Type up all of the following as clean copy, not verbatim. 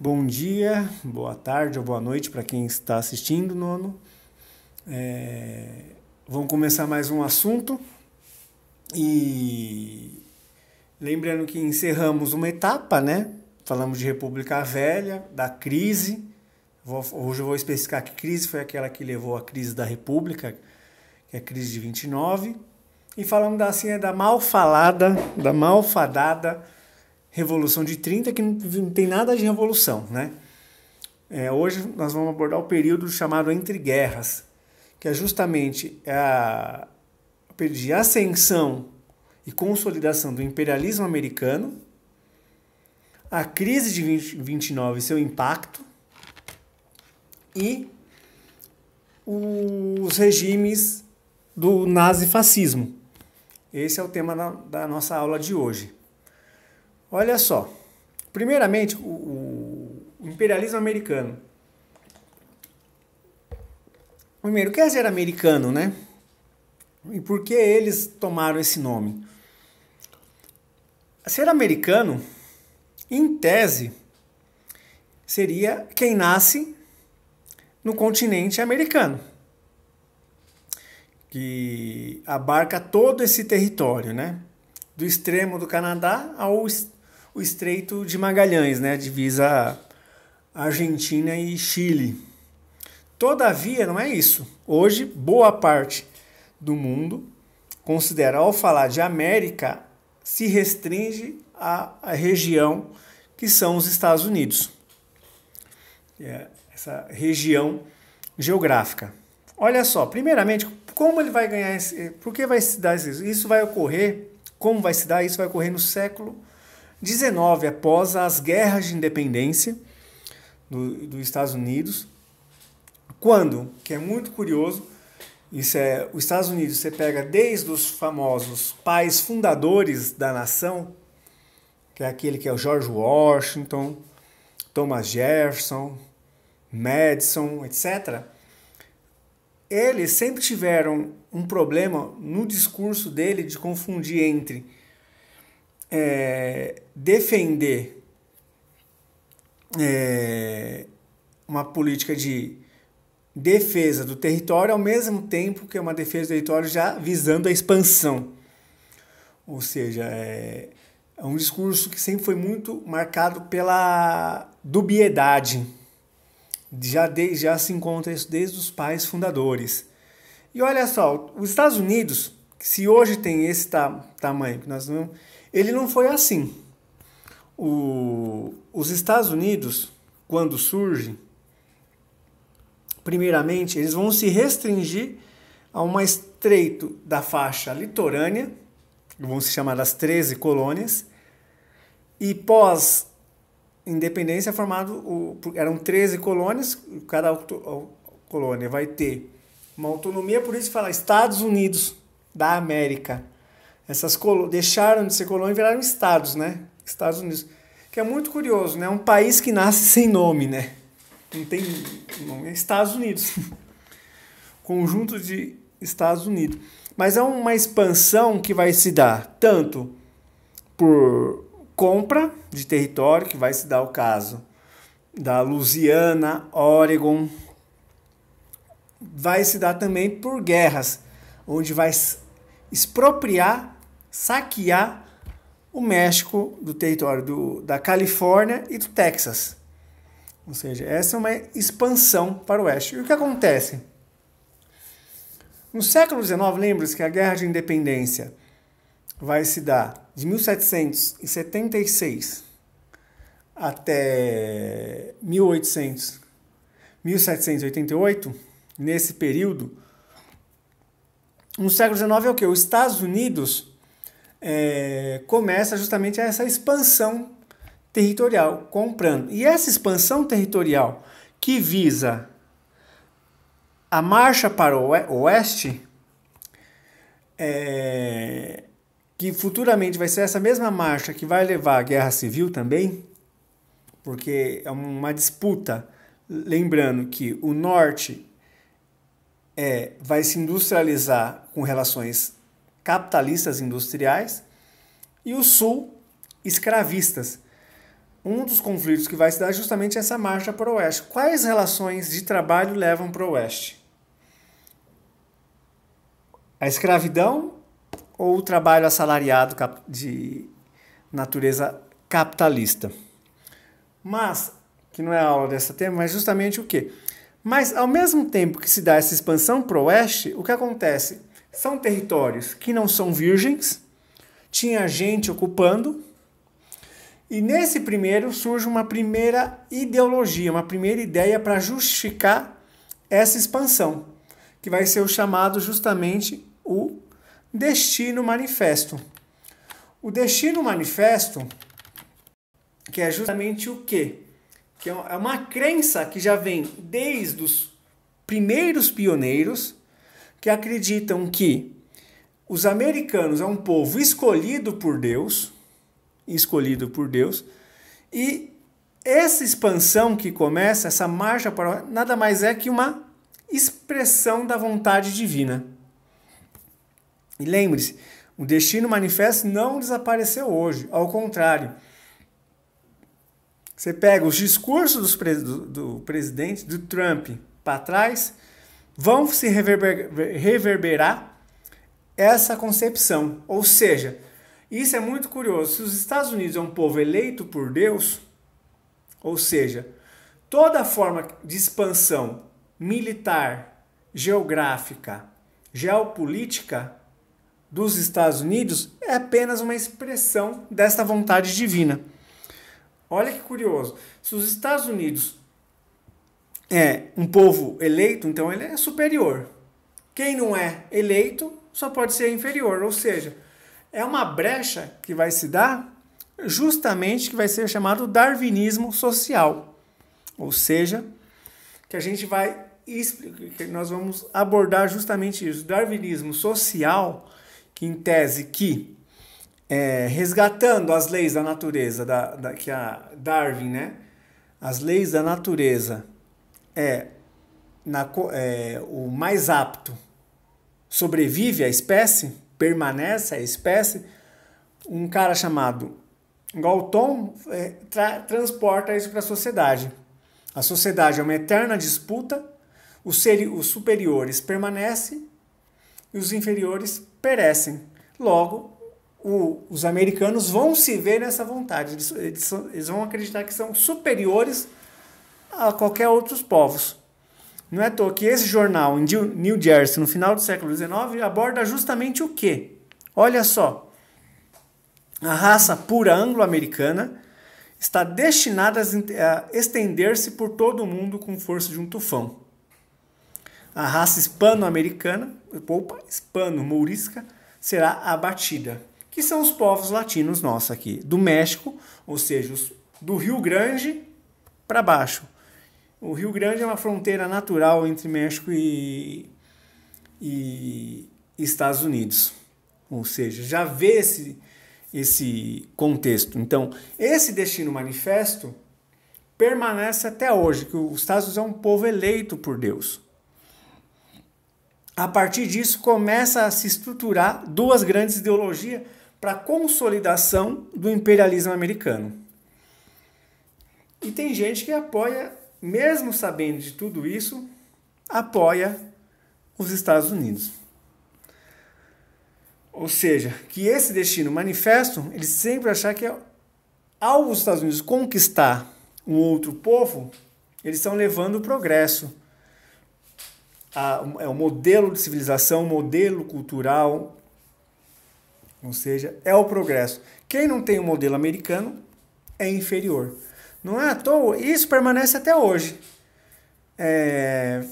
Bom dia, boa tarde ou boa noite para quem está assistindo, nono. Vamos começar mais um assunto e lembrando que encerramos uma etapa, né? Falamos de República Velha, da crise. Hoje eu vou especificar que crise foi aquela que levou à crise da República, que é a crise de 29. E falamos da mal falada, da malfadada Revolução de 30, que não tem nada de revolução, né? Hoje nós vamos abordar o período chamado Entre Guerras, que é justamente o período de ascensão e consolidação do imperialismo americano, a crise de 29 e seu impacto, e os regimes do nazifascismo. Esse é o tema da nossa aula de hoje. Olha só, primeiramente, o imperialismo americano. Primeiro, o que é ser americano, né? E por que eles tomaram esse nome? Ser americano, em tese, seria quem nasce no continente americano, que abarca todo esse território, né? Do extremo do Canadá ao o Estreito de Magalhães, né? Divisa Argentina e Chile. Todavia, não é isso. Hoje, boa parte do mundo considera, ao falar de América, se restringe à região que são os Estados Unidos. Essa região geográfica. Olha só, primeiramente, como ele vai ganhar por que vai se dar isso? Isso vai ocorrer, como vai se dar? Isso vai ocorrer no século XIX, após as guerras de independência dos Estados Unidos. Quando, que é muito curioso, os Estados Unidos, você pega desde os famosos pais fundadores da nação, que é aquele que é o George Washington, Thomas Jefferson, Madison, etc. Eles sempre tiveram um problema no discurso dele de confundir entre defender uma política de defesa do território ao mesmo tempo que é uma defesa do território já visando a expansão. Ou seja, é um discurso que sempre foi muito marcado pela dubiedade. Já se encontra isso desde os pais fundadores. E olha só, os Estados Unidos, se hoje tem esse tamanho que nós vemos, ele não foi assim. Os Estados Unidos, quando surgem, primeiramente, eles vão se restringir a um estreito da faixa litorânea, que vão se chamar das 13 colônias, e pós-independência eram 13 colônias, cada colônia vai ter uma autonomia, por isso fala Estados Unidos da América. Essas deixaram de ser colônia e viraram estados, né? Estados Unidos. Que é muito curioso, né? Um país que nasce sem nome, né? Não tem nome, é Estados Unidos. Conjunto de Estados Unidos. Mas é uma expansão que vai se dar tanto por compra de território, que vai se dar o caso da Louisiana, Oregon. Vai se dar também por guerras, onde vai expropriar, saquear o México do território da Califórnia e do Texas. Ou seja, essa é uma expansão para o oeste. E o que acontece? No século XIX, lembra-se que a Guerra de Independência vai se dar de 1776 até 1788, nesse período. No século XIX é o quê? Os Estados Unidos começa justamente essa expansão territorial, comprando. E essa expansão territorial que visa a marcha para o oeste, que futuramente vai ser essa mesma marcha que vai levar à guerra civil também, porque é uma disputa, lembrando que o norte vai se industrializar com relações capitalistas industriais e o sul escravistas. um dos conflitos que vai se dar é justamente essa marcha para o oeste. Quais relações de trabalho levam para o oeste? A escravidão ou o trabalho assalariado de natureza capitalista? Mas, que não é a aula dessa tema, mas justamente o quê? Mas, ao mesmo tempo que se dá essa expansão para o oeste, o que acontece? São territórios que não são virgens, tinha gente ocupando, e nesse primeiro surge uma primeira ideologia, uma primeira ideia para justificar essa expansão, que vai ser o chamado justamente o Destino Manifesto. O Destino Manifesto, que é justamente o quê? Que é uma crença que já vem desde os primeiros pioneiros, que acreditam que os americanos é um povo escolhido por Deus, e essa expansão que começa, essa marcha para nada mais é que uma expressão da vontade divina. E lembre-se, o Destino Manifesto não desapareceu hoje, ao contrário. Você pega os discursos do presidente, do Trump, para trás, vão se reverberar essa concepção. Ou seja, isso é muito curioso. Se os Estados Unidos é um povo eleito por Deus, ou seja, toda forma de expansão militar, geográfica, geopolítica dos Estados Unidos é apenas uma expressão desta vontade divina. Olha que curioso. Se os Estados Unidos é um povo eleito, então ele é superior. Quem não é eleito só pode ser inferior. Ou seja, é uma brecha que vai se dar justamente que vai ser chamado darwinismo social. Ou seja, que a gente vai explicar, nós vamos abordar justamente isso. Darwinismo social, que em tese que resgatando as leis da natureza, que a Darwin, né? As leis da natureza o mais apto sobrevive a espécie, permanece a espécie. Um cara chamado Galton transporta isso para a sociedade. A sociedade é uma eterna disputa, os superiores permanecem e os inferiores perecem. Logo, os americanos vão se ver nessa vontade. Eles vão acreditar que são superiores a qualquer outros povos. Não é à toa que esse jornal em New Jersey, no final do século XIX, aborda justamente o quê? Olha só. A raça pura anglo-americana está destinada a estender-se por todo o mundo com força de um tufão. A raça hispano-americana, hispano-mourisca, será abatida. Que são os povos latinos nossos aqui, do México, ou seja, do Rio Grande para baixo. O Rio Grande é uma fronteira natural entre México e Estados Unidos. Ou seja, já vê esse contexto. Então, esse Destino Manifesto permanece até hoje, que os Estados Unidos é um povo eleito por Deus. A partir disso, começa a se estruturar duas grandes ideologias para a consolidação do imperialismo americano. E tem gente que apoia, mesmo sabendo de tudo isso, apoia os Estados Unidos. Ou seja, que esse Destino Manifesto, eles sempre acharam que ao os Estados Unidos conquistar um outro povo, eles estão levando o progresso. É o modelo de civilização, modelo cultural, ou seja, é o progresso. Quem não tem o modelo americano é inferior. Não é à toa, isso permanece até hoje.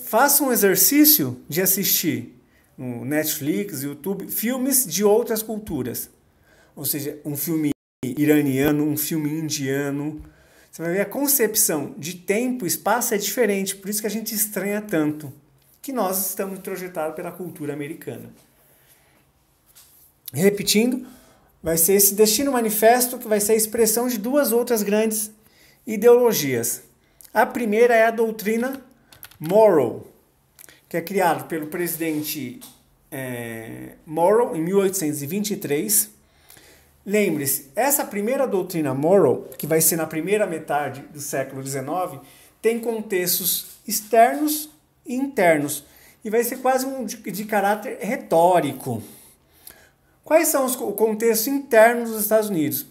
Faça um exercício de assistir no Netflix, YouTube, filmes de outras culturas. Ou seja, um filme iraniano, um filme indiano. Você vai ver a concepção de tempo e espaço é diferente, por isso que a gente estranha tanto que nós estamos introjetados pela cultura americana. Repetindo, vai ser esse Destino Manifesto que vai ser a expressão de duas outras grandes ideologias. A primeira é a doutrina Monroe, que é criado pelo presidente Monroe em 1823. lembre-se, essa primeira doutrina Monroe, que vai ser na primeira metade do século XIX, tem contextos externos e internos, e vai ser quase de caráter retórico. Quais são os contextos internos dos Estados Unidos?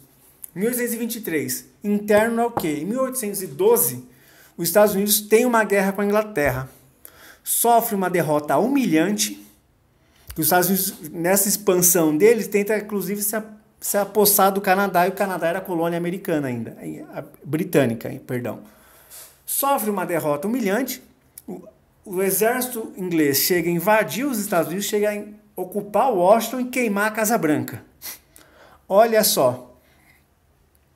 1823, interno é o quê? Em 1812, os Estados Unidos têm uma guerra com a Inglaterra, sofre uma derrota humilhante. Os Estados Unidos, nessa expansão deles, tenta inclusive se apossar do Canadá, e o Canadá era colônia americana ainda, britânica, perdão. Sofre uma derrota humilhante, o exército inglês chega a invadir os Estados Unidos, chega a ocupar Washington e queimar a Casa Branca. Olha só.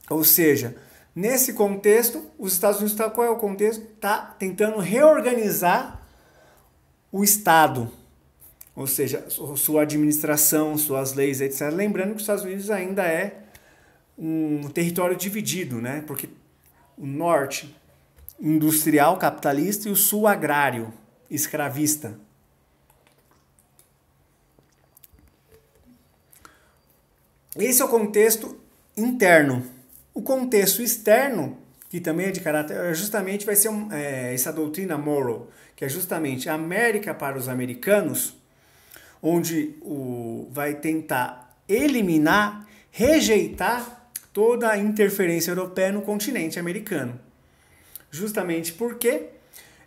Ou seja, nesse contexto, os Estados Unidos, qual é o contexto? Está tentando reorganizar o Estado. Ou seja, sua administração, suas leis, etc. Lembrando que os Estados Unidos ainda é um território dividido, né? Porque o norte industrial, capitalista, e o sul agrário, escravista. Esse é o contexto interno. O contexto externo, que também é de caráter, justamente vai ser essa doutrina Monroe, que é justamente a América para os americanos, onde vai tentar eliminar, rejeitar toda a interferência europeia no continente americano. Justamente porque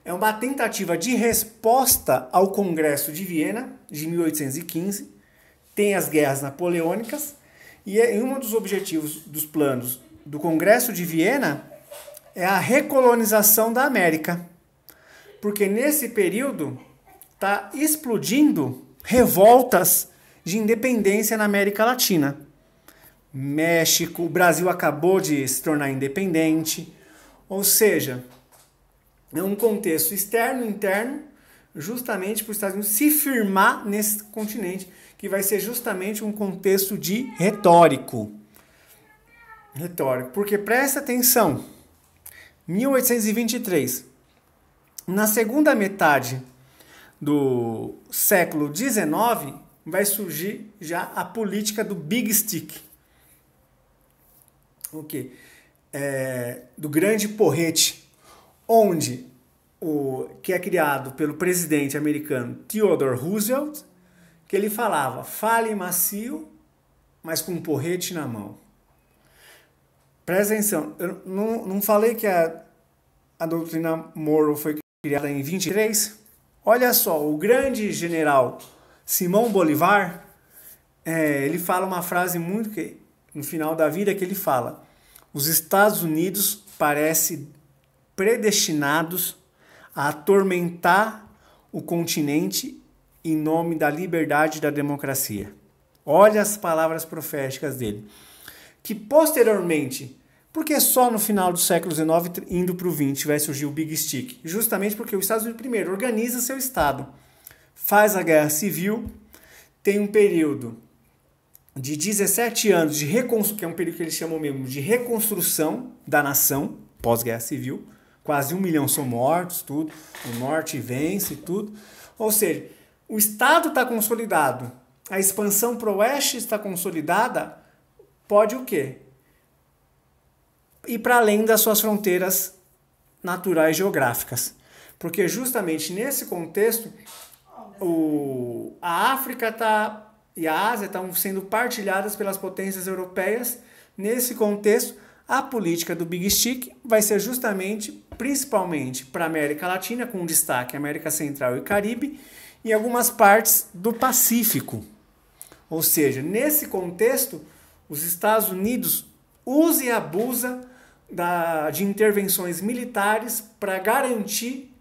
é uma tentativa de resposta ao Congresso de Viena, de 1815, tem as guerras napoleônicas, e um dos objetivos dos planos do Congresso de Viena é a recolonização da América. Porque nesse período está explodindo revoltas de independência na América Latina. México, o Brasil acabou de se tornar independente. Ou seja, é um contexto externo e interno, justamente para os Estados Unidos se firmar nesse continente, que vai ser justamente um contexto de retórico. Porque presta atenção, 1823, na segunda metade do século XIX, vai surgir já a política do Big Stick. Do grande porrete, onde que é criado pelo presidente americano Theodore Roosevelt, que ele falava, fale macio, mas com um porrete na mão. Presta atenção, eu não falei que a doutrina Monroe foi criada em 23? Olha só, o grande general Simão Bolivar, ele fala uma frase muito que no final da vida que ele fala: os Estados Unidos parecem predestinados a atormentar o continente em nome da liberdade e da democracia. Olha as palavras proféticas dele. Que posteriormente, porque só no final do século XIX, indo para o XX, vai surgir o Big Stick? Justamente porque os Estados Unidos, primeiro, organiza seu Estado, faz a guerra civil, tem um período de 17 anos, que é um período que eles chamam mesmo de reconstrução da nação, pós-guerra civil, quase 1 milhão são mortos, tudo, o norte vence, tudo. Ou seja, o Estado está consolidado, a expansão para o oeste está consolidada, pode o quê? Ir para além das suas fronteiras naturais geográficas. Porque justamente nesse contexto, a África e a Ásia estão sendo partilhadas pelas potências europeias. Nesse contexto, a política do Big Stick vai ser justamente, principalmente para a América Latina, com destaque América Central e Caribe, e algumas partes do Pacífico. Ou seja, nesse contexto, os Estados Unidos usa e abusa de intervenções militares para garantir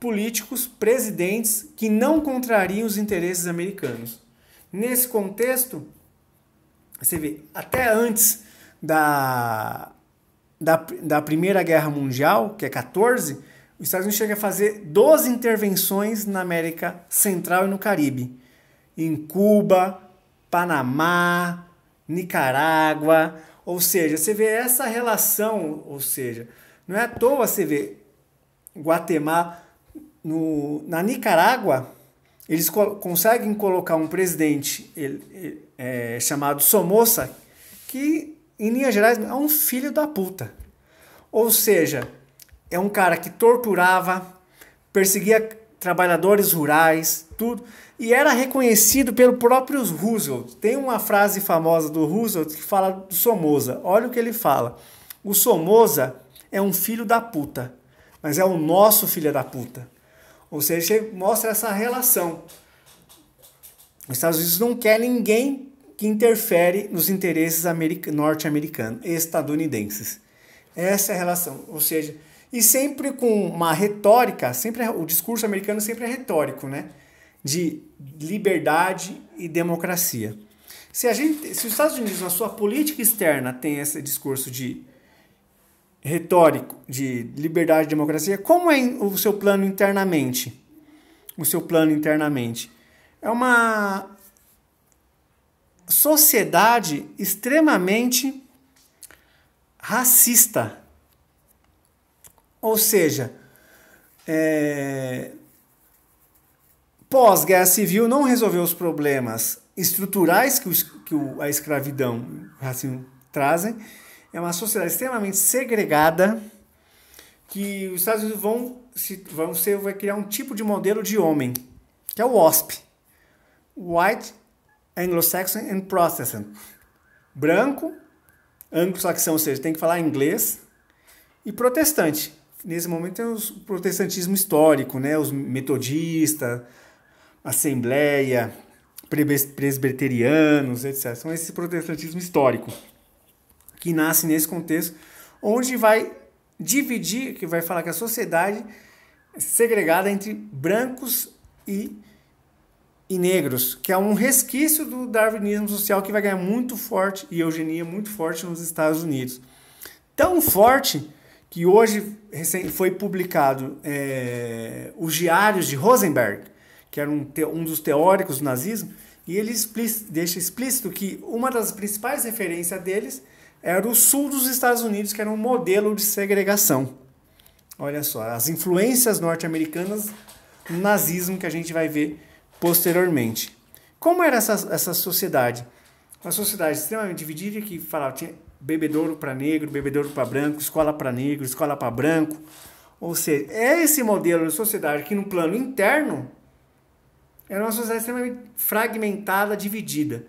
políticos, presidentes que não contrariam os interesses americanos. Nesse contexto, você vê, até antes da Primeira Guerra Mundial, que é 14, os Estados Unidos chegam a fazer 12 intervenções na América Central e no Caribe. Em Cuba, Panamá, Nicarágua. Ou seja, você vê essa relação, ou seja, não é à toa você vê Guatemala, na Nicarágua, eles conseguem colocar um presidente chamado Somoza, que, em linhas gerais, é um filho da puta. Ou seja, é um cara que torturava, perseguia trabalhadores rurais, tudo, e era reconhecido pelo próprio Roosevelt. Tem uma frase famosa do Roosevelt que fala do Somoza. Olha o que ele fala. O Somoza é um filho da puta, mas é o nosso filho da puta. Ou seja, ele mostra essa relação. Os Estados Unidos não quer ninguém que interfere nos interesses norte-americanos, estadunidenses. Essa é a relação. Ou seja, e sempre com uma retórica, o discurso americano sempre é retórico, né? De liberdade e democracia. Se os Estados Unidos, na sua política externa, tem esse discurso de retórico, de liberdade e democracia, como é o seu plano internamente? O seu plano internamente é uma sociedade extremamente racista. Ou seja, pós-guerra civil não resolveu os problemas estruturais que a escravidão e o racismo trazem. É uma sociedade extremamente segregada que os Estados Unidos vai criar um tipo de modelo de homem, que é o WASP. White, Anglo-Saxon and Protestant. Branco, anglo-saxão, ou seja, tem que falar inglês, e protestante. Nesse momento tem o protestantismo histórico, né? Os metodistas, assembleia, presbiterianos, etc. São esse protestantismo histórico que nasce nesse contexto, onde vai dividir, que vai falar que a sociedade é segregada entre brancos e negros, que é um resquício do darwinismo social que vai ganhar muito forte, e eugenia muito forte nos Estados Unidos. Tão forte que hoje foi publicado os diários de Rosenberg, que era um dos teóricos do nazismo, e ele deixa explícito que uma das principais referências deles era o sul dos Estados Unidos, que era um modelo de segregação. Olha só, as influências norte-americanas no nazismo que a gente vai ver posteriormente. Como era essa sociedade? Uma sociedade extremamente dividida que falava, tinha bebedouro para negro, bebedouro para branco, escola para negro, escola para branco. Ou seja, é esse modelo de sociedade que no plano interno era uma sociedade extremamente fragmentada, dividida.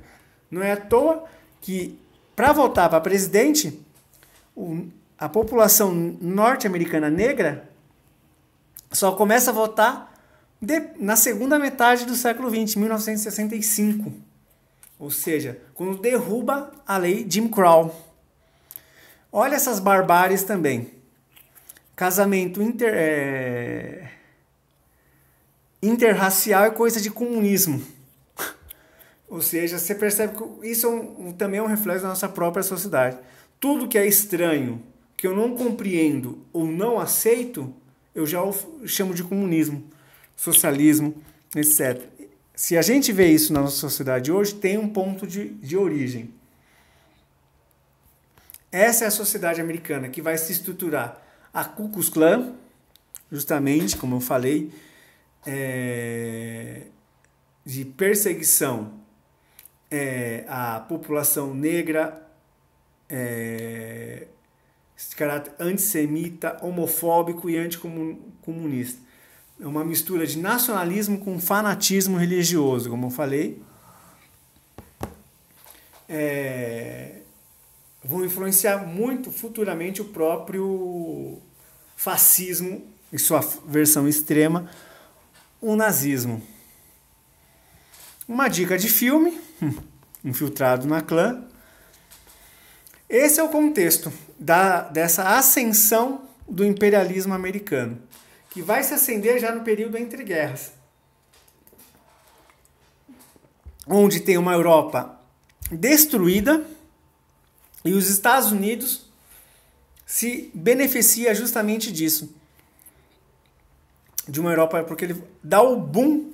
Não é à toa que, para votar para presidente, a população norte-americana negra só começa a votar na segunda metade do século XX, 1965. Ou seja, quando derruba a lei Jim Crow. Olha essas barbáries também. Casamento interracial é coisa de comunismo. Ou seja, você percebe que isso também é um reflexo da nossa própria sociedade. Tudo que é estranho, que eu não compreendo ou não aceito, eu já chamo de comunismo, socialismo, etc. Se a gente vê isso na nossa sociedade hoje, tem um ponto de origem. Essa é a sociedade americana que vai se estruturar. A Ku Klux Klan, justamente, como eu falei, de perseguição à população negra, esse caráter antissemita, homofóbico e anticomunista. É uma mistura de nacionalismo com fanatismo religioso, como eu falei. Vão influenciar muito futuramente o próprio fascismo, em sua versão extrema, o nazismo. Uma dica de filme, Infiltrado na Clã. Esse é o contexto dessa ascensão do imperialismo americano, que vai se acender já no período entre guerras, onde tem uma Europa destruída e os Estados Unidos se beneficia justamente disso, de uma Europa, porque ele dá o boom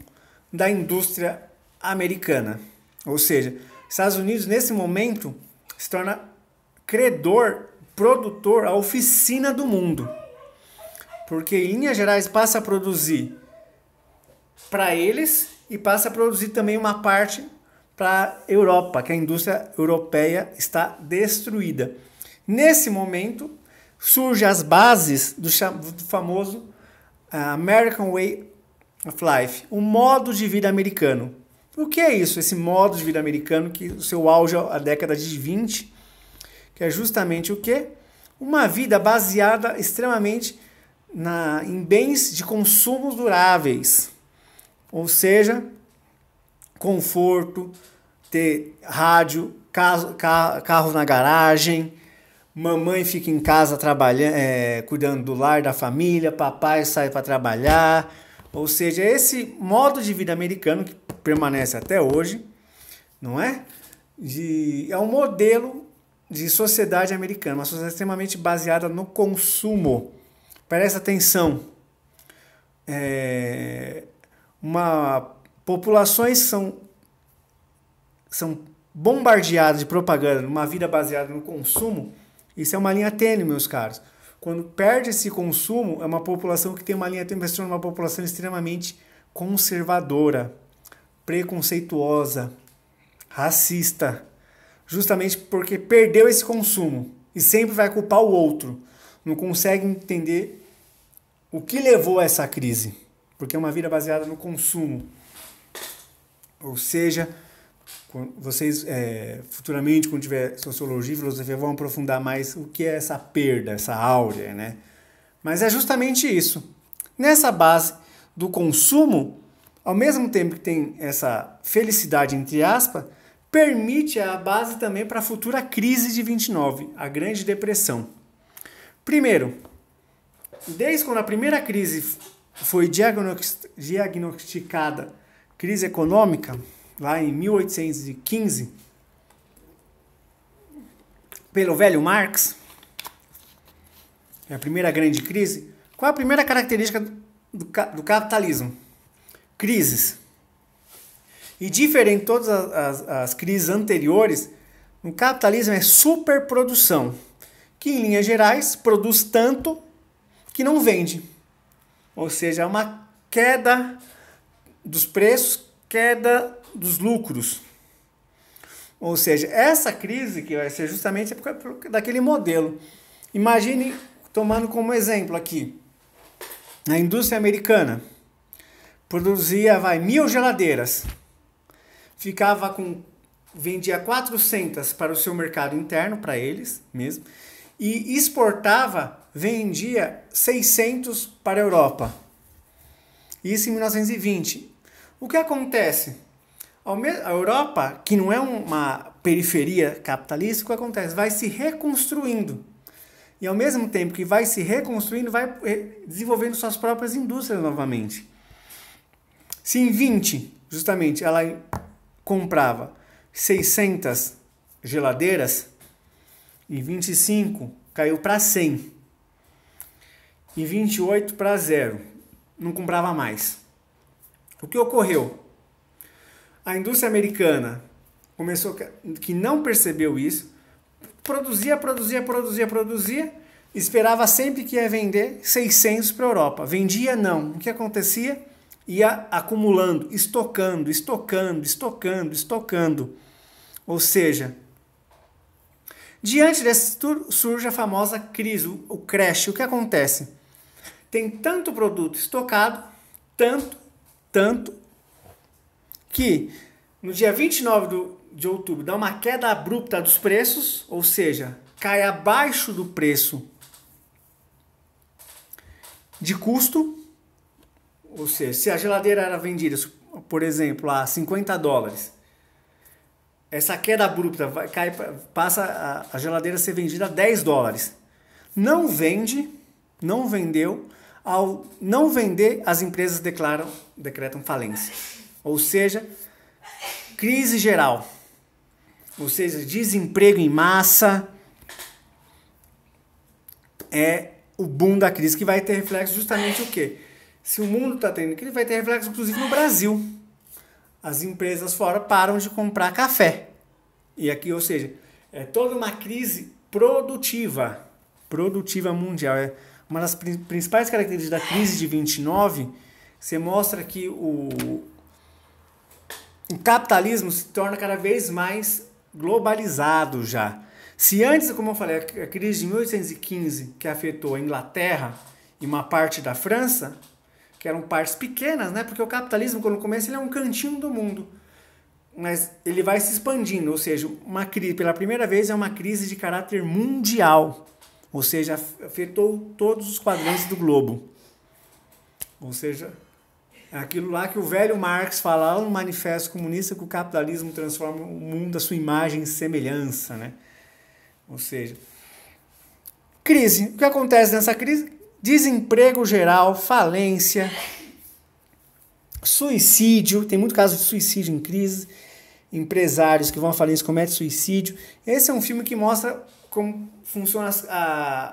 da indústria americana. Ou seja, os Estados Unidos, nesse momento, se torna credor, produtor, a oficina do mundo. Porque, em linhas gerais, passa a produzir para eles e passa a produzir também uma parte para a Europa, que a indústria europeia está destruída. Nesse momento, surgem as bases do famoso American Way of Life, o modo de vida americano. O que é isso, esse modo de vida americano, que o seu auge é a década de 20, que é justamente o quê? Uma vida baseada extremamente em bens de consumo duráveis, ou seja, conforto, ter rádio, carro na garagem, mamãe fica em casa trabalhando, cuidando do lar, da família, papai sai para trabalhar, ou seja, esse modo de vida americano que permanece até hoje, não é? É um modelo de sociedade americana, uma sociedade extremamente baseada no consumo. Presta atenção, populações são bombardeadas de propaganda numa vida baseada no consumo. Isso é uma linha tênue, meus caros. Quando perde esse consumo, é uma população que tem uma linha tênue, se torna uma população extremamente conservadora, preconceituosa, racista, justamente porque perdeu esse consumo e sempre vai culpar o outro. Não consegue entender o que levou a essa crise, porque é uma vida baseada no consumo. Ou seja, vocês futuramente, quando tiver sociologia e filosofia, vão aprofundar mais o que é essa perda, essa áurea, né? Mas é justamente isso. Nessa base do consumo, ao mesmo tempo que tem essa felicidade, entre aspas, permite a base também para a futura crise de 29, a Grande Depressão. Primeiro, desde quando a primeira crise foi diagnosticada, crise econômica, lá em 1815, pelo velho Marx, a primeira grande crise, qual a primeira característica do capitalismo? Crises. E diferente de todas as crises anteriores, no capitalismo é superprodução, que em linhas gerais produz tanto que não vende. Ou seja, é uma queda dos preços, queda dos lucros. Ou seja, essa crise que vai ser justamente daquele modelo. Imagine, tomando como exemplo aqui, a indústria americana produzia 1.000 geladeiras, vendia 400 para o seu mercado interno, para eles mesmo, e vendia 600 para a Europa. Isso em 1920. O que acontece? A Europa, que não é uma periferia capitalista, o que acontece? Vai se reconstruindo. E ao mesmo tempo que vai se reconstruindo, vai desenvolvendo suas próprias indústrias novamente. Se em 20, justamente, ela comprava 600 geladeiras, em 25 caiu para 100. Em 28 para 0. Não comprava mais. O que ocorreu? A indústria americana começou que não percebeu isso, produzia, esperava sempre que ia vender 600 para a Europa. Vendia não. O que acontecia? Ia acumulando, estocando. Ou seja, diante desse surge a famosa crise, o crash. O que acontece? Tem tanto produto estocado, tanto, que no dia 29 de outubro dá uma queda abrupta dos preços, ou seja, cai abaixo do preço de custo. Ou seja, se a geladeira era vendida, por exemplo, a $50, essa queda abrupta passa a geladeira a ser vendida a $10. Não vendeu. Ao não vender, as empresas decretam falência. Ou seja, crise geral. Ou seja, desemprego em massa. É o boom da crise, que vai ter reflexo justamente o quê? Se o mundo está tendo crise, vai ter reflexo inclusive no Brasil. As empresas fora param de comprar café. E aqui, ou seja, é toda uma crise produtiva mundial. É uma das principais características da crise de 29, você mostra que o capitalismo se torna cada vez mais globalizado já. Se antes, como eu falei, a crise de 1815, que afetou a Inglaterra e uma parte da França, que eram partes pequenas, né? Porque o capitalismo, quando começa, ele é um cantinho do mundo. Mas ele vai se expandindo, ou seja, uma crise, pela primeira vez é uma crise de caráter mundial. Ou seja, afetou todos os quadrantes do globo. Ou seja, é aquilo lá que o velho Marx fala lá no Manifesto Comunista, que o capitalismo transforma o mundo à sua imagem e semelhança, né? Ou seja, crise. O que acontece nessa crise? Desemprego geral, falência, suicídio. Tem muito caso de suicídio em crise. Empresários que vão à falência cometem suicídio. Esse é um filme que mostra como funcionam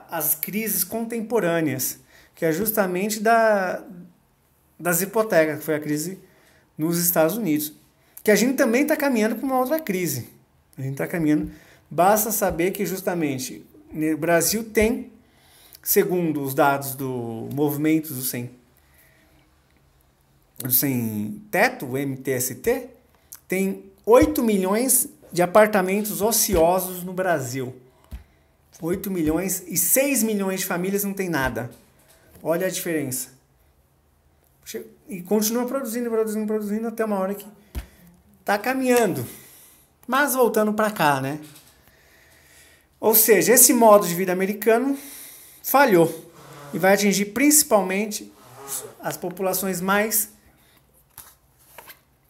as crises contemporâneas, que é justamente das hipotecas, que foi a crise nos Estados Unidos. Que a gente também está caminhando para uma outra crise. A gente está caminhando. Basta saber que justamente o Brasil tem, segundo os dados do movimento do Sem Teto, o MTST, tem 8 milhões de apartamentos ociosos no Brasil. 8 milhões e 6 milhões de famílias não tem nada. Olha a diferença. E continua produzindo até uma hora que está caminhando. Mas voltando para cá, né? Ou seja, esse modo de vida americano falhou e vai atingir principalmente as populações mais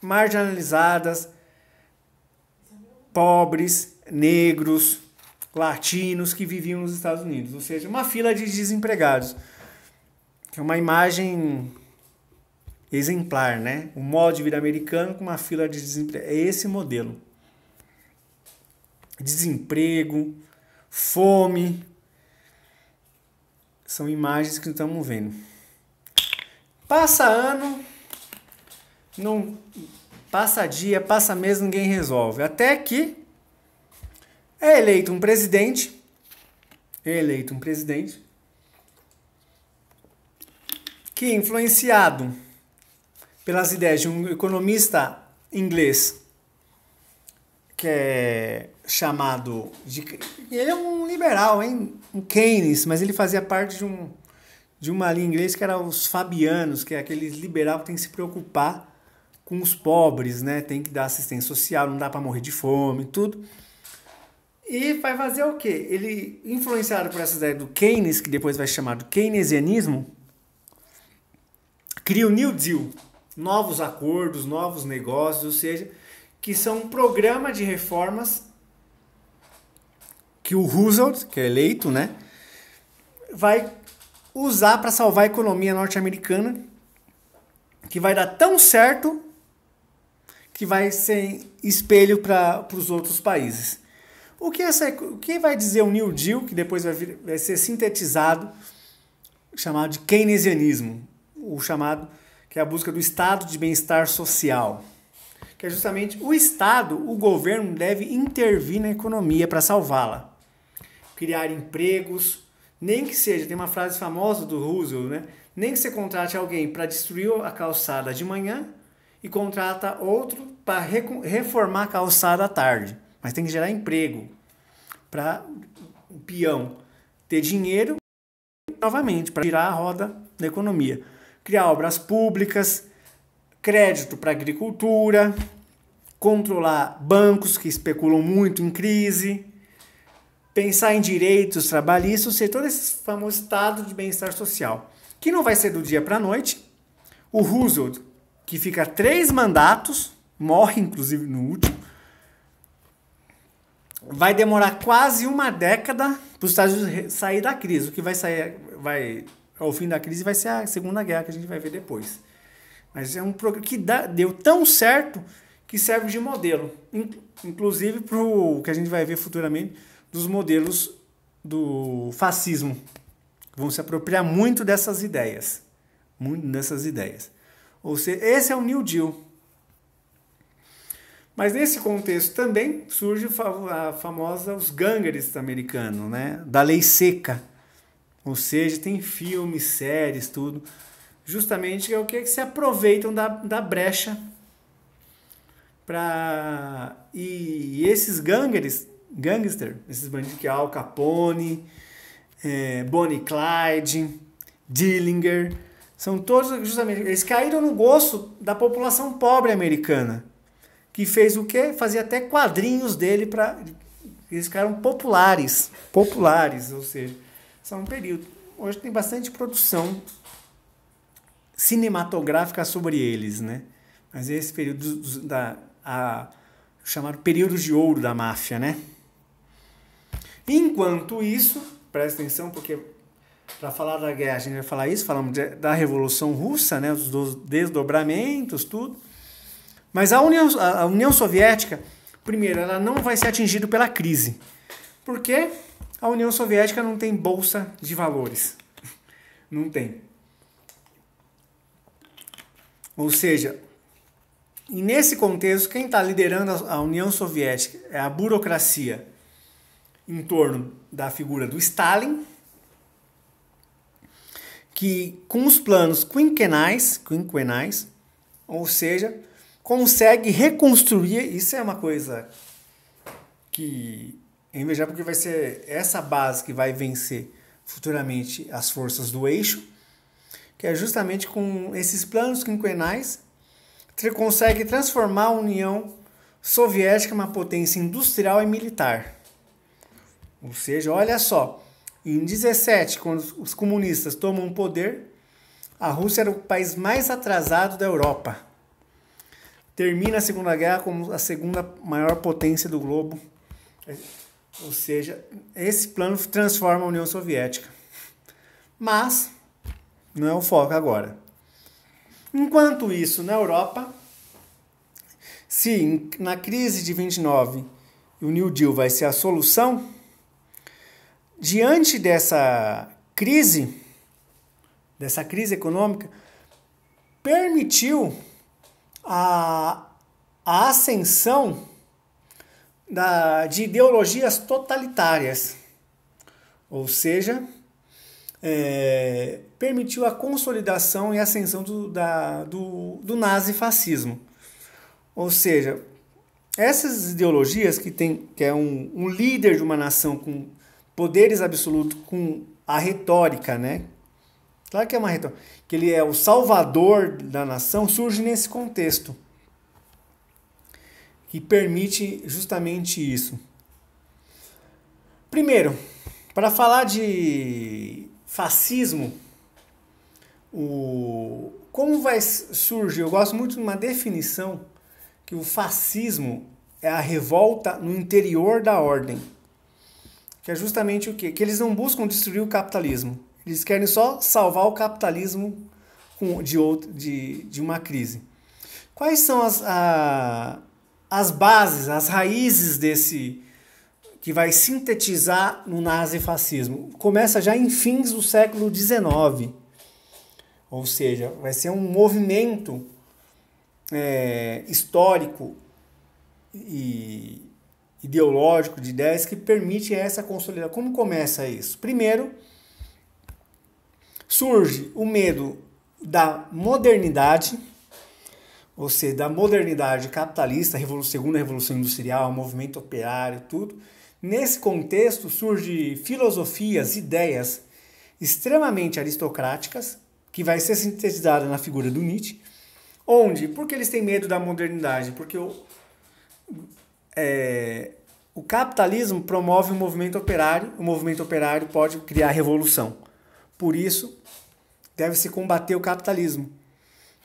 marginalizadas, pobres, negros, latinos que viviam nos Estados Unidos. Ou seja, uma fila de desempregados. Que é uma imagem exemplar, né? O modo de vida americano com uma fila de desempregados. É esse modelo. Desemprego, fome. São imagens que estamos vendo. Passa ano, não passa dia, passa mês, ninguém resolve. Até que é eleito um presidente que, influenciado pelas ideias de um economista inglês, que é chamado de... Ele é um liberal, hein? Um Keynes, mas ele fazia parte de uma linha inglesa que era os fabianos, que é aquele liberal que tem que se preocupar com os pobres, né? Tem que dar assistência social, não dá para morrer de fome, tudo. E vai fazer o quê? Ele, influenciado por essa ideia do Keynes, que depois vai ser chamado keynesianismo, cria o New Deal, novos acordos, novos negócios, ou seja, que são um programa de reformas que o Roosevelt, que é eleito, né, vai usar para salvar a economia norte-americana, que vai dar tão certo que vai ser espelho para os outros países. O que vai dizer o New Deal, que depois vai ser sintetizado, chamado de keynesianismo, o chamado, que é a busca do estado de bem-estar social, que é justamente o Estado, o governo deve intervir na economia para salvá-la, criar empregos, nem que seja, tem uma frase famosa do Roosevelt, né? Nem que você contrate alguém para destruir a calçada de manhã e contrata outro para reformar a calçada à tarde. Mas tem que gerar emprego para o peão ter dinheiro novamente para girar a roda da economia. Criar obras públicas, crédito para a agricultura, controlar bancos que especulam muito em crise, pensar em direitos trabalhistas, ou seja, todo esse famoso estado de bem-estar social, que não vai ser do dia para a noite. O Roosevelt, que fica 3 mandatos, morre inclusive no último, vai demorar quase uma década para os Estados Unidos sair da crise. O que vai sair, ao fim da crise vai ser a Segunda Guerra, que a gente vai ver depois. Mas é um programa que deu tão certo que serve de modelo, inclusive para o que a gente vai ver futuramente, dos modelos do fascismo, que vão se apropriar muito dessas ideias. Ou seja, esse é o New Deal. Mas nesse contexto também surge a famosa os gangsters americanos, né? Da lei seca. Ou seja, tem filmes, séries, tudo. Justamente é o que se aproveitam da brecha E esses gangsters, esses bandidos que é Al Capone, Bonnie Clyde, Dillinger, são todos justamente, eles caíram no gosto da população pobre americana, que fez o quê? Fazia até quadrinhos dele eles ficaram populares, ou seja, são um período. Hoje tem bastante produção cinematográfica sobre eles, né? Mas esse período chamado período de ouro da máfia, né? Enquanto isso, presta atenção, porque para falar da guerra a gente vai falar isso, falamos da Revolução Russa, né? Os desdobramentos, tudo. Mas a União Soviética, primeiro, ela não vai ser atingida pela crise. Por quê? A União Soviética não tem bolsa de valores. Não tem. Ou seja, e nesse contexto, quem está liderando a União Soviética é a burocracia em torno da figura do Stalin, que com os planos quinquenais, ou seja, consegue reconstruir. Isso é uma coisa que é invejável, porque vai ser essa base que vai vencer futuramente as forças do eixo, que é justamente com esses planos quinquenais que consegue transformar a União Soviética em uma potência industrial e militar. Ou seja, olha só, em 17, quando os comunistas tomam o poder, a Rússia era o país mais atrasado da Europa. Termina a Segunda Guerra como a segunda maior potência do globo. Ou seja, esse plano transforma a União Soviética. Mas não é o foco agora. Enquanto isso, na Europa, se na crise de 29 o New Deal vai ser a solução, diante dessa crise econômica, permitiu a ascensão de ideologias totalitárias, ou seja, permitiu a consolidação e ascensão do nazifascismo. Ou seja, essas ideologias que é um líder de uma nação com poderes absolutos, com a retórica, né? Claro que é uma retórica, que ele é o salvador da nação, surge nesse contexto, que permite justamente isso. Primeiro, para falar de fascismo, como vai surgir? Eu gosto muito de uma definição que o fascismo é a revolta no interior da ordem. Que é justamente o quê? Que eles não buscam destruir o capitalismo. Eles querem só salvar o capitalismo de uma crise. Quais são as bases, as raízes desse que vai sintetizar no nazifascismo? Começa já em fins do século XIX. Ou seja, vai ser um movimento histórico e ideológico de ideias que permite essa consolidação. Como começa isso? Primeiro, surge o medo da modernidade, ou seja, da modernidade capitalista, segunda revolução industrial, movimento operário, tudo. Nesse contexto surge filosofias, ideias extremamente aristocráticas, que vai ser sintetizada na figura do Nietzsche. Onde? Por que eles têm medo da modernidade? Porque o capitalismo promove o movimento operário pode criar revolução. Por isso, deve-se combater o capitalismo.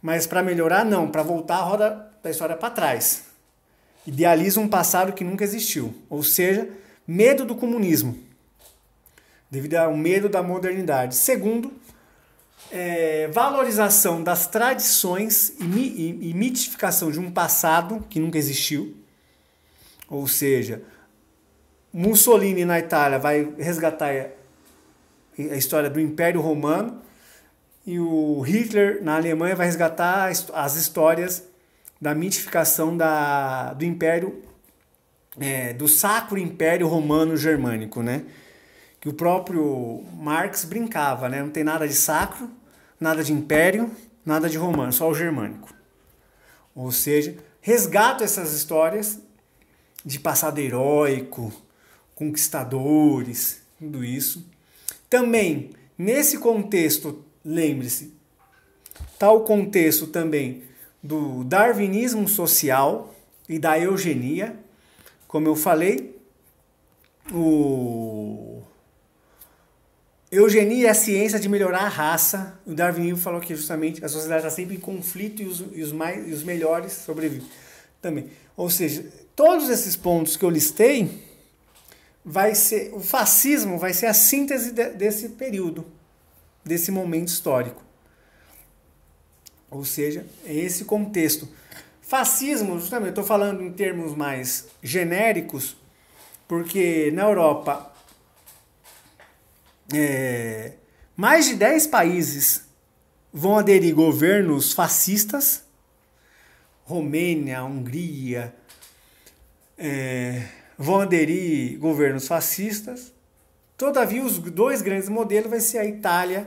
Mas para melhorar, não. Para voltar a roda da história para trás. Idealiza um passado que nunca existiu. Ou seja, medo do comunismo. Devido ao medo da modernidade. Segundo, valorização das tradições e mitificação de um passado que nunca existiu. Ou seja, Mussolini na Itália vai resgatar a história do Império Romano e o Hitler na Alemanha vai resgatar as histórias da mitificação do Império, do Sacro Império Romano Germânico, né? Que o próprio Marx brincava, né? Não tem nada de sacro, nada de império, nada de romano, só o germânico. Ou seja, resgato essas histórias de passado heróico, conquistadores, tudo isso. Também, nesse contexto, lembre-se, está o contexto também do darwinismo social e da eugenia. Como eu falei, eugenia é a ciência de melhorar a raça. O darwinismo falou que justamente a sociedade está sempre em conflito e os melhores sobrevivem também. Ou seja, todos esses pontos que eu listei, o fascismo vai ser a síntese desse período, desse momento histórico. Ou seja, é esse contexto. Fascismo, justamente, eu estou falando em termos mais genéricos, porque na Europa, mais de 10 países vão aderir governos fascistas, Romênia, Hungria, vão aderir governos fascistas. Todavia, os dois grandes modelos vai ser a Itália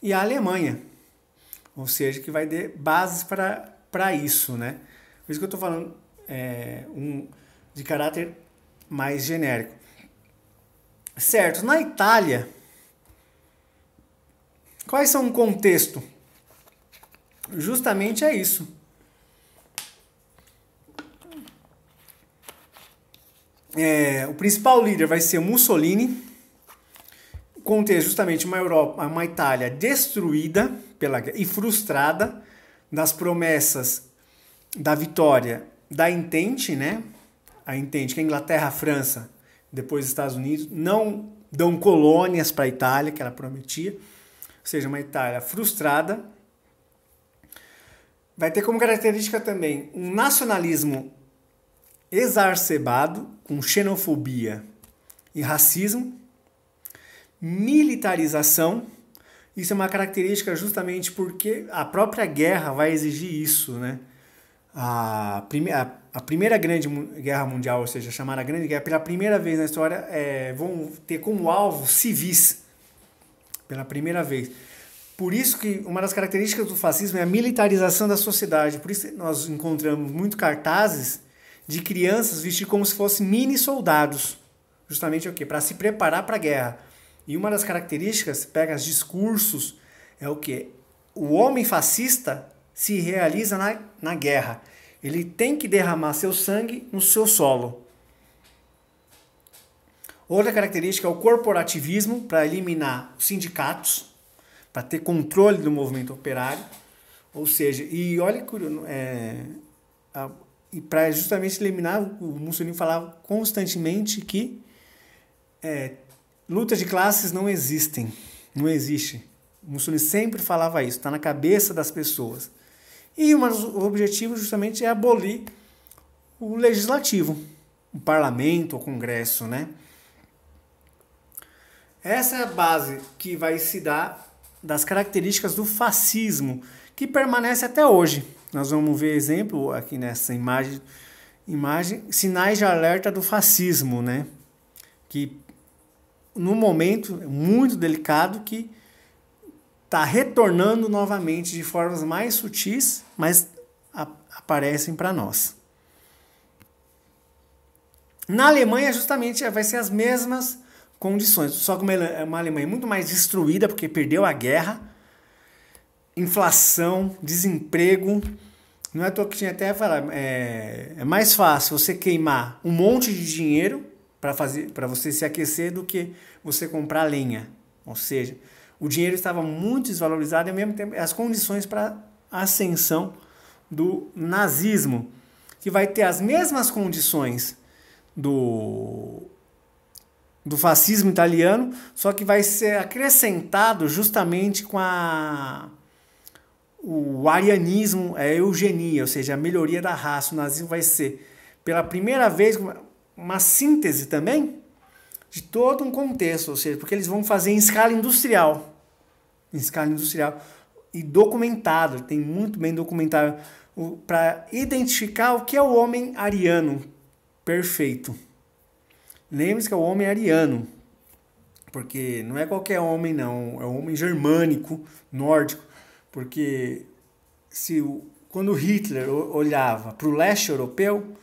e a Alemanha. Ou seja, que vai ter bases para isso, né? Por isso que eu estou falando de caráter mais genérico. Certo, na Itália, quais são o contexto? Justamente é isso. O principal líder vai ser Mussolini. Contexto justamente uma Itália destruída pela guerra e frustrada das promessas da vitória da Entente, né? A Entente, que a Inglaterra, a França, depois os Estados Unidos, não dão colônias para a Itália, que ela prometia. Ou seja, uma Itália frustrada. Vai ter como característica também um nacionalismo exacerbado, com xenofobia e racismo. Militarização. Isso é uma característica justamente porque a própria guerra vai exigir isso, né? A primeira grande guerra mundial, ou seja, chamada Grande Guerra, pela primeira vez na história, vão ter como alvo civis. Pela primeira vez. Por isso que uma das características do fascismo é a militarização da sociedade. Por isso nós encontramos muito cartazes de crianças vestidas como se fossem mini soldados. Justamente o quê? Para se preparar para a guerra. E uma das características, pega os discursos, é o quê? O homem fascista se realiza na guerra. Ele tem que derramar seu sangue no seu solo. Outra característica é o corporativismo, para eliminar os sindicatos, para ter controle do movimento operário. Ou seja, e olha que e para justamente eliminar, o Mussolini falava constantemente que luta de classes não existem, não existe. O Mussolini sempre falava isso, está na cabeça das pessoas. E um dos objetivos justamente é abolir o legislativo, o parlamento, o congresso, né? Essa é a base que vai se dar das características do fascismo, que permanece até hoje. Nós vamos ver exemplo aqui nessa imagem, sinais de alerta do fascismo, né? Que no momento muito delicado que está retornando novamente de formas mais sutis, mas aparecem para nós. Na Alemanha, justamente, vai ser as mesmas condições, só que uma Alemanha muito mais destruída, porque perdeu a guerra, inflação, desemprego. Não é à toa que tinha até falar, é mais fácil você queimar um monte de dinheiro para você se aquecer do que você comprar lenha. Ou seja, o dinheiro estava muito desvalorizado e ao mesmo tempo as condições para a ascensão do nazismo, que vai ter as mesmas condições do fascismo italiano, só que vai ser acrescentado justamente com o arianismo, a eugenia, ou seja, a melhoria da raça. O nazismo vai ser, pela primeira vez, uma síntese também de todo um contexto, ou seja, porque eles vão fazer em escala industrial e documentado, tem muito bem documentado, para identificar o que é o homem ariano perfeito. Lembre-se que é o homem ariano, porque não é qualquer homem não, é o homem germânico, nórdico, porque quando Hitler olhava para o leste europeu,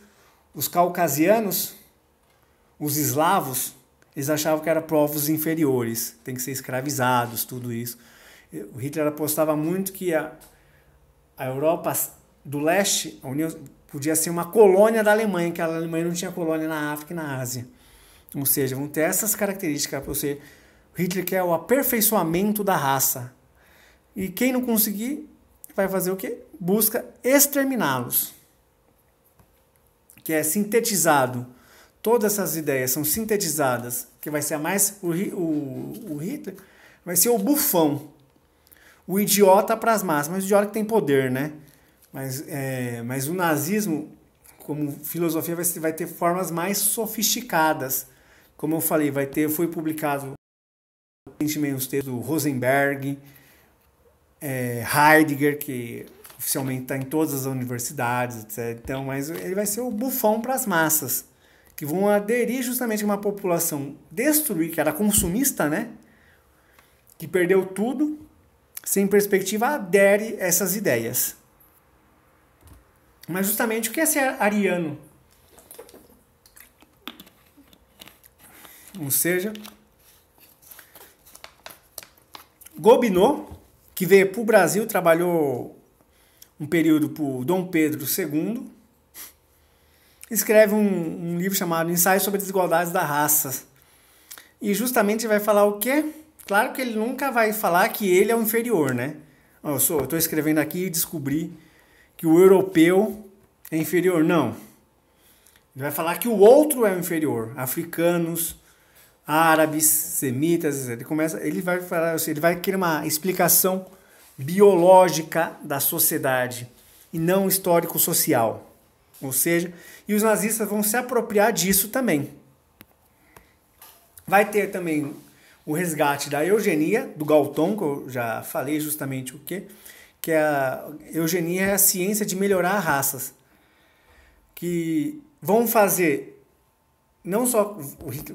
os caucasianos, os eslavos, eles achavam que eram povos inferiores, tem que ser escravizados, tudo isso. O Hitler apostava muito que a Europa do leste, a União, podia ser uma colônia da Alemanha, que a Alemanha não tinha colônia na África e na Ásia. Ou seja, vão ter essas características para você. Hitler quer o aperfeiçoamento da raça. E quem não conseguir, vai fazer o quê? Busca exterminá-los. Que é sintetizado. Todas essas ideias são sintetizadas. Que vai ser a mais... O Hitler vai ser o bufão. O idiota para as massas. Mas o idiota que tem poder, né? Mas o nazismo, como filosofia, vai ter formas mais sofisticadas. Como eu falei, foi publicado recentemente os textos do Rosenberg, Heidegger, que oficialmente está em todas as universidades, etc. Então, mas ele vai ser o bufão para as massas, que vão aderir justamente a uma população destruída, que era consumista, né? Que perdeu tudo, sem perspectiva, adere a essas ideias. Mas justamente o que é ser ariano? Ou seja, Gobineau, que veio para o Brasil, trabalhou um período para o Dom Pedro II, escreve um livro chamado Ensaio sobre as Desigualdades da Raça. E justamente vai falar o quê? Claro que ele nunca vai falar que ele é o inferior, né? Eu estou escrevendo aqui e descobri que o europeu é inferior. Não. Ele vai falar que o outro é o inferior. Africanos, árabes, semitas, ele vai falar, ele vai querer uma explicação biológica da sociedade e não histórico-social. Ou seja, e os nazistas vão se apropriar disso também. Vai ter também o resgate da eugenia, do Galton, que eu já falei justamente o quê? Que a eugenia é a ciência de melhorar raças. Que vão fazer, não só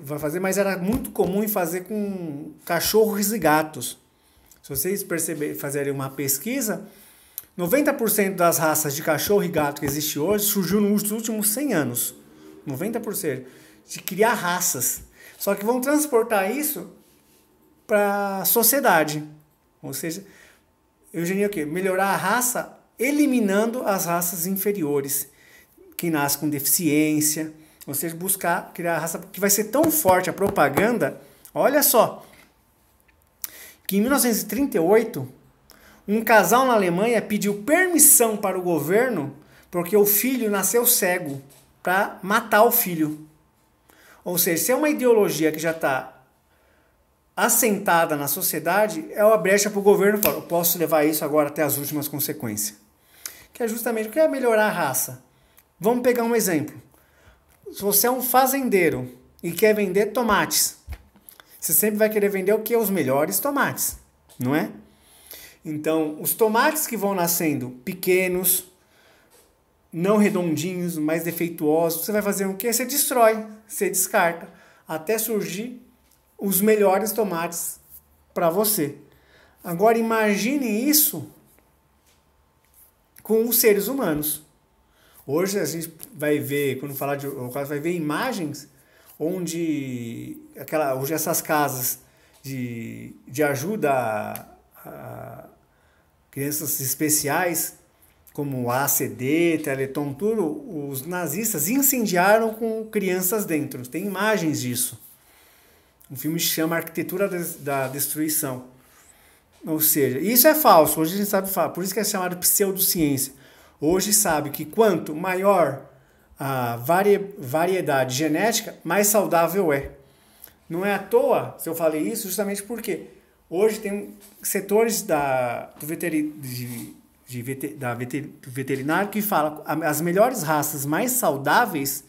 vai fazer, mas era muito comum em fazer com cachorros e gatos. Se vocês fazerem uma pesquisa, 90% das raças de cachorro e gato que existe hoje surgiu nos últimos 100 anos. 90% de criar raças. Só que vão transportar isso para a sociedade. Ou seja, eugenia é o quê? Melhorar a raça eliminando as raças inferiores. Quem nasce com deficiência. Ou seja, buscar criar a raça que vai ser tão forte a propaganda. Olha só. Que em 1938, um casal na Alemanha pediu permissão para o governo porque o filho nasceu cego para matar o filho. Ou seja, se é uma ideologia que já está assentada na sociedade, é uma brecha para o governo falar, eu posso levar isso agora até as últimas consequências. Que é justamente o que é melhorar a raça. Vamos pegar um exemplo. Se você é um fazendeiro e quer vender tomates, você sempre vai querer vender o que? Os melhores tomates, não é? Então, os tomates que vão nascendo pequenos, não redondinhos, mais defeituosos, você vai fazer o quê? Você destrói, você descarta, até surgir os melhores tomates para você. Agora imagine isso com os seres humanos. Hoje a gente vai ver, quando falar de holocausto, vai ver imagens onde hoje essas casas de ajuda a crianças especiais, como a ACD, Teleton, tudo, os nazistas incendiaram com crianças dentro. Tem imagens disso. O filme chama Arquitetura da Destruição. Ou seja, isso é falso. Hoje a gente sabe falar. Por isso que é chamado pseudociência. Hoje sabe que quanto maior a variedade genética, mais saudável é. Não é à toa se eu falei isso, justamente porque hoje tem setores do veterinário que falam as melhores raças mais saudáveis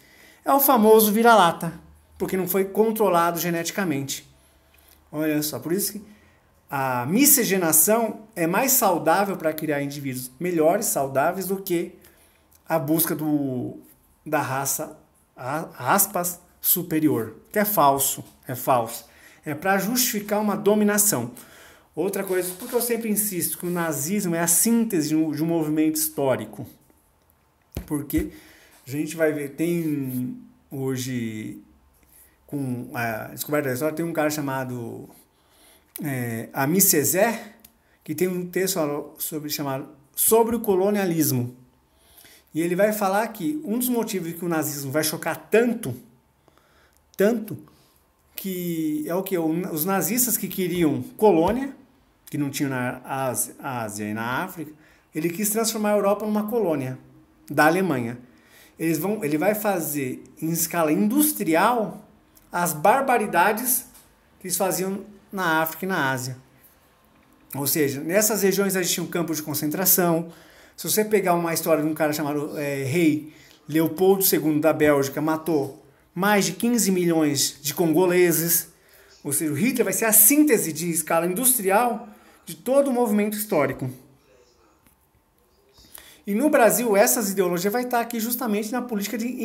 é o famoso vira-lata, porque não foi controlado geneticamente. Olha só, por isso que a miscigenação é mais saudável para criar indivíduos melhores, saudáveis, do que a busca da raça, aspas, superior. Que é falso, é falso. É para justificar uma dominação. Outra coisa, porque eu sempre insisto que o nazismo é a síntese de um movimento histórico. Porque a gente vai ver, tem hoje, com a descoberta da história, tem um cara chamado Aimé Césaire, que tem um texto chamado Sobre o Colonialismo. E ele vai falar que um dos motivos que o nazismo vai chocar tanto, que é o que? Os nazistas que queriam colônia, que não tinham na Ásia e na África, ele quis transformar a Europa numa colônia da Alemanha. Ele vai fazer em escala industrial as barbaridades que eles faziam na África e na Ásia. Ou seja, nessas regiões existiam campos de concentração. Se você pegar uma história de um cara chamado rei Leopoldo II da Bélgica, matou mais de 15 milhões de congoleses. Ou seja, o Hitler vai ser a síntese de escala industrial de todo o movimento histórico. E no Brasil, essas ideologias vai estar aqui justamente na política de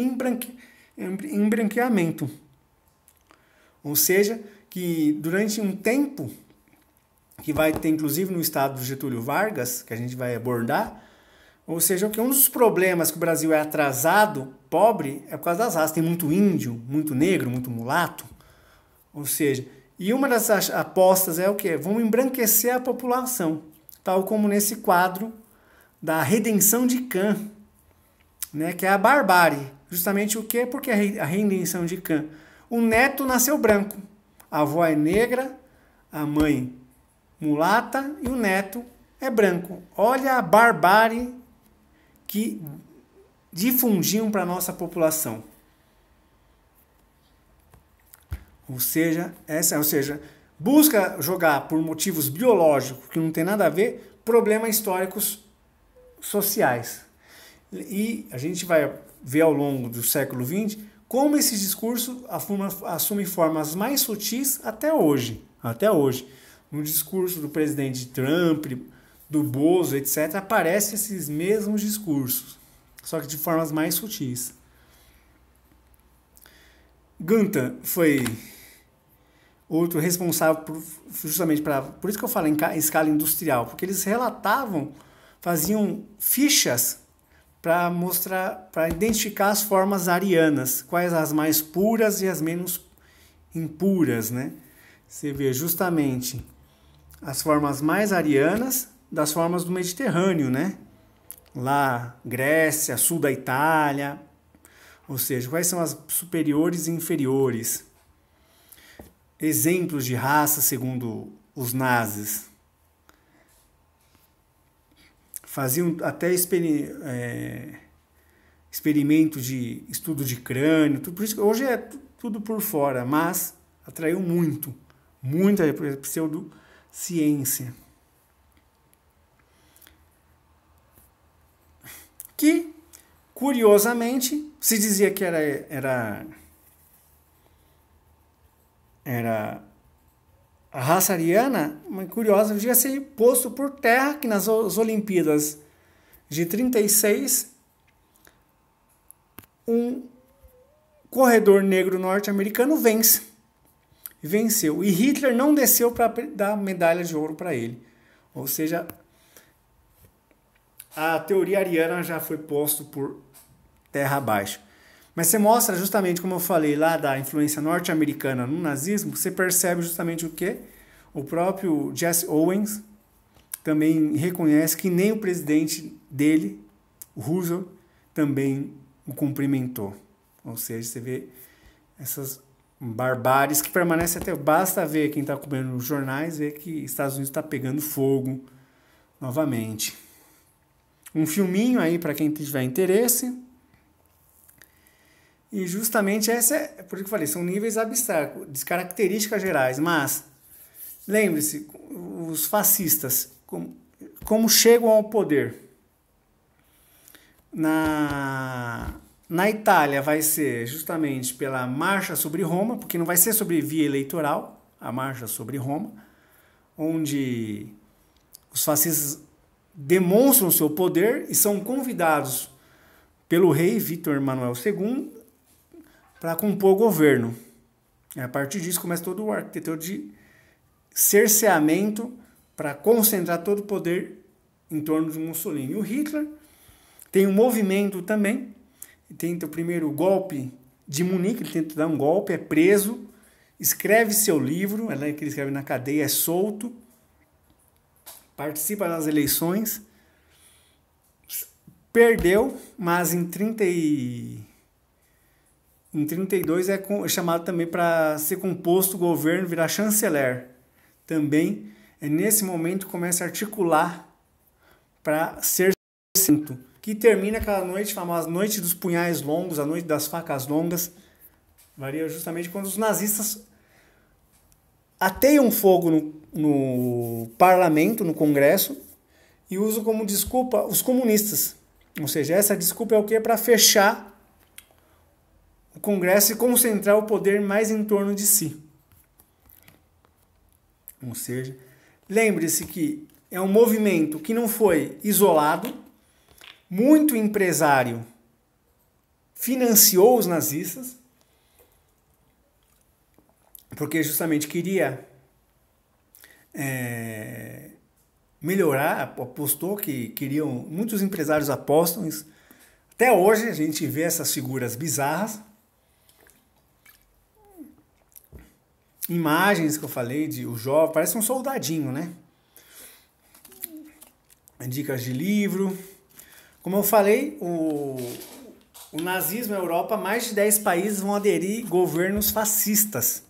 embranqueamento. Ou seja, que durante um tempo, que vai ter inclusive no estado do Getúlio Vargas, que a gente vai abordar, ou seja, que um dos problemas que o Brasil é atrasado, pobre, é por causa das raças. Tem muito índio, muito negro, muito mulato. Ou seja, e uma das apostas é o quê? Vamos embranquecer a população, tal como nesse quadro da redenção de Cã, né, que é a barbárie. Justamente o quê? Porque a redenção de Cã. O neto nasceu branco, a avó é negra, a mãe mulata e o neto é branco. Olha a barbárie que difundiam para a nossa população. Ou seja, busca jogar por motivos biológicos que não tem nada a ver, problemas históricos sociais. E a gente vai ver ao longo do século XX como esse discurso assume formas mais sutis até hoje. Até hoje. No discurso do presidente Trump, do Bozo, etc., aparecem esses mesmos discursos, só que de formas mais sutis. Gunther foi outro responsável justamente por isso que eu falo em escala industrial, porque eles relatavam, faziam fichas para mostrar, para identificar as formas arianas, quais as mais puras e as menos impuras, né? Você vê justamente as formas mais arianas das formas do Mediterrâneo, né? Lá, Grécia, sul da Itália, ou seja, quais são as superiores e inferiores. Exemplos de raça segundo os nazis. Faziam até experimentos de estudo de crânio, tudo, por isso que hoje é tudo por fora, mas atraiu muita pseudociência. Que, curiosamente, se dizia que era a raça ariana, mas curiosa, devia ser posto por terra que nas Olimpíadas de 36, um corredor negro norte-americano venceu. E Hitler não desceu para dar medalha de ouro para ele. Ou seja, a teoria ariana já foi posto por terra abaixo. Mas você mostra justamente, como eu falei lá, da influência norte-americana no nazismo, você percebe justamente o quê? O próprio Jesse Owens também reconhece que nem o presidente dele, o Roosevelt, também o cumprimentou. Ou seja, você vê essas barbáries que permanecem até... Basta ver quem está comendo os jornais, ver que Estados Unidos está pegando fogo novamente. Um filminho aí para quem tiver interesse. E justamente essa é, por isso que eu falei, são níveis abstratos, de características gerais, mas lembre-se, os fascistas, como chegam ao poder? Na Itália vai ser justamente pela marcha sobre Roma, porque não vai ser sobre via eleitoral, a marcha sobre Roma, onde os fascistas demonstram seu poder e são convidados pelo rei Vítor Emanuel II para compor o governo. E a partir disso começa todo o arquitetura de cerceamento para concentrar todo o poder em torno de Mussolini. E o Hitler tem um movimento também, tenta o primeiro golpe de Munique, ele tenta dar um golpe, é preso, escreve seu livro, que ele escreve na cadeia, é solto, participa das eleições, perdeu, mas em 32 é chamado também para ser composto o governo, virar chanceler. Também é nesse momento que começa a articular para ser santo, que termina aquela noite, famosa noite dos punhais longos, a noite das facas longas, varia justamente quando os nazistas ateiam fogo no parlamento, no Congresso, e usam como desculpa os comunistas. Ou seja, essa desculpa é o que? Para fechar o Congresso e concentrar o poder mais em torno de si. Ou seja, lembre-se que é um movimento que não foi isolado, muito empresário financiou os nazistas, porque justamente queria melhorar, apostou que queriam, muitos empresários apostam isso. Até hoje a gente vê essas figuras bizarras. Imagens que eu falei de o jovem, parece um soldadinho, né? Dicas de livro. Como eu falei, o nazismo na Europa, mais de 10 países vão aderir governos fascistas.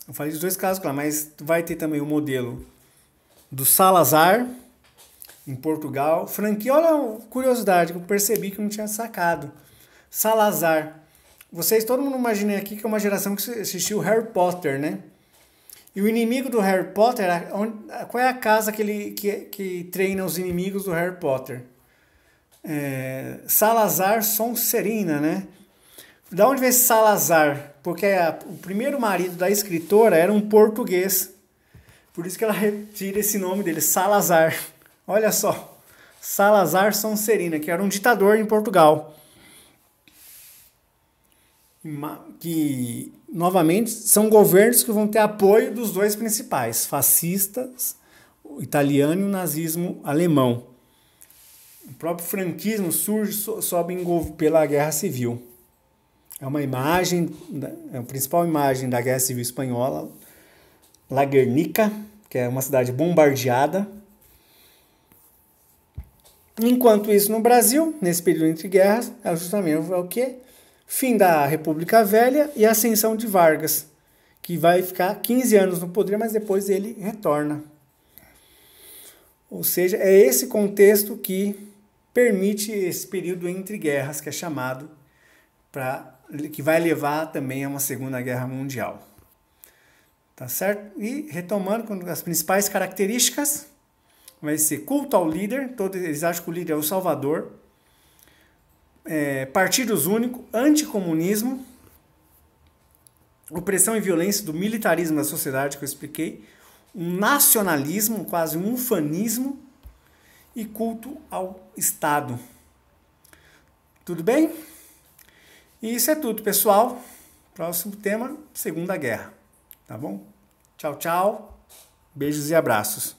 Eu falei dos dois casos, claro, mas vai ter também o modelo do Salazar, em Portugal. Franquia, olha uma curiosidade que eu percebi que eu não tinha sacado. Salazar. Vocês, todo mundo imagina aqui que é uma geração que assistiu Harry Potter, né? E o inimigo do Harry Potter, qual é a casa que treina os inimigos do Harry Potter? Salazar Sonserina, né? Da onde veio esse Salazar? Porque o primeiro marido da escritora era um português. Por isso que ela retira esse nome dele, Salazar. Olha só, Salazar Sonserina, que era um ditador em Portugal. Que, novamente, são governos que vão ter apoio dos dois principais, fascistas, o italiano e o nazismo alemão. O próprio franquismo sobe pela Guerra Civil. É uma imagem, a principal imagem da Guerra Civil Espanhola, La Guernica, que é uma cidade bombardeada. Enquanto isso, no Brasil, nesse período entre guerras, é justamente o quê? Fim da República Velha e a ascensão de Vargas, que vai ficar 15 anos no poder, mas depois ele retorna. Ou seja, é esse contexto que permite esse período entre guerras, que é chamado, que vai levar também a uma Segunda Guerra Mundial. Tá certo? E retomando com as principais características, vai ser culto ao líder, todos eles acham que o líder é o salvador, partidos únicos, anticomunismo, opressão e violência do militarismo da sociedade, que eu expliquei, um nacionalismo, quase um ufanismo, e culto ao Estado. Tudo bem? E isso é tudo, pessoal. Próximo tema, Segunda Guerra. Tá bom? Tchau, tchau. Beijos e abraços.